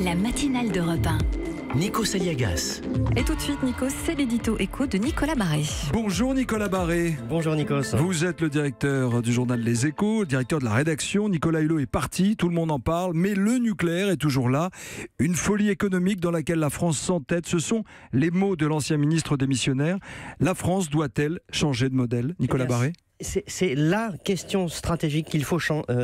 La matinale d'Europe 1. Nikos Aliagas. Et tout de suite, Nikos, c'est l'édito écho de Nicolas Barré. Bonjour Nicolas Barré. Bonjour Nikos. Vous êtes le directeur du journal Les Échos, le directeur de la rédaction. Nicolas Hulot est parti, tout le monde en parle, mais le nucléaire est toujours là. Une folie économique dans laquelle la France s'entête. Ce sont les mots de l'ancien ministre démissionnaire. La France doit-elle changer de modèle, Nicolas Barré ? C'est la question stratégique qu'il faut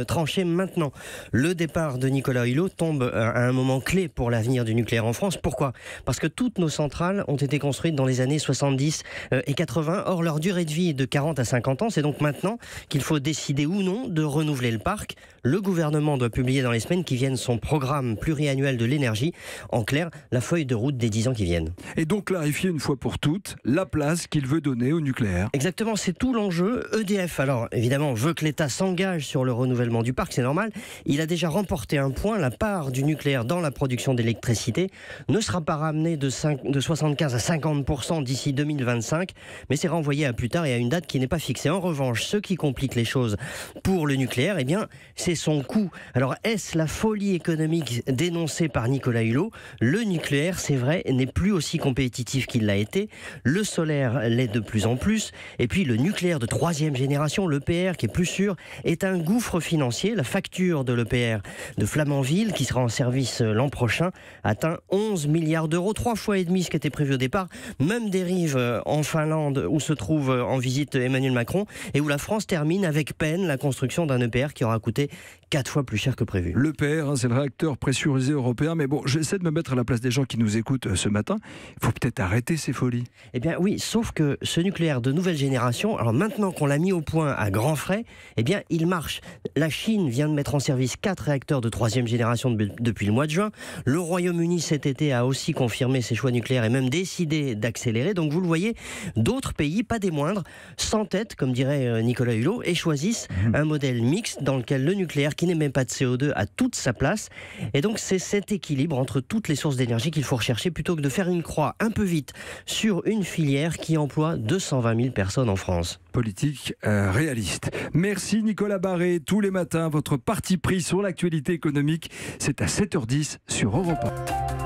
trancher maintenant. Le départ de Nicolas Hulot tombe à un moment clé pour l'avenir du nucléaire en France. Pourquoi ? Parce que toutes nos centrales ont été construites dans les années 70 et 80. Or, leur durée de vie est de 40 à 50 ans. C'est donc maintenant qu'il faut décider ou non de renouveler le parc. Le gouvernement doit publier dans les semaines qui viennent son programme pluriannuel de l'énergie. En clair, la feuille de route des 10 ans qui viennent. Et donc clarifier une fois pour toutes la place qu'il veut donner au nucléaire. Exactement, c'est tout l'enjeu. EDF, alors évidemment, veut que l'État s'engage sur le renouvellement du parc, c'est normal. Il a déjà remporté un point, la part du nucléaire dans la production d'électricité ne sera pas ramenée de 75 à 50% d'ici 2025, mais c'est renvoyé à plus tard et à une date qui n'est pas fixée. En revanche, ce qui complique les choses pour le nucléaire, eh bien, c'est son coût. Alors, est-ce la folie économique dénoncée par Nicolas Hulot ? Le nucléaire, c'est vrai, n'est plus aussi compétitif qu'il l'a été. Le solaire l'est de plus en plus. Et puis, le nucléaire de troisième génération, l'EPR, qui est plus sûr, est un gouffre financier. La facture de l'EPR de Flamanville, qui sera en service l'an prochain, atteint 11 milliards d'euros, 3 fois et demi ce qui était prévu au départ. Même dérive en Finlande, où se trouve en visite Emmanuel Macron, et où la France termine avec peine la construction d'un EPR qui aura coûté 4 fois plus cher que prévu. L'EPR, c'est le réacteur pressurisé européen, mais bon, j'essaie de me mettre à la place des gens qui nous écoutent ce matin. Il faut peut-être arrêter ces folies. Eh bien oui, sauf que ce nucléaire de nouvelle génération, alors maintenant qu'on l'a mis au point à grands frais, eh bien il marche. La Chine vient de mettre en service 4 réacteurs de troisième génération depuis le mois de juin. Le Royaume-Uni cet été a aussi confirmé ses choix nucléaires et même décidé d'accélérer. Donc vous le voyez, d'autres pays, pas des moindres, s'entêtent, comme dirait Nicolas Hulot, et choisissent un modèle mixte dans lequel le nucléaire, qui n'émet pas de CO2, a toute sa place. Et donc c'est cet équilibre entre toutes les sources d'énergie qu'il faut rechercher plutôt que de faire une croix un peu vite sur une filière qui emploie 220 000 personnes en France. Politique réaliste. Merci Nicolas Barré. Tous les matins, votre parti pris sur l'actualité économique, c'est à 7h10 sur Europe 1.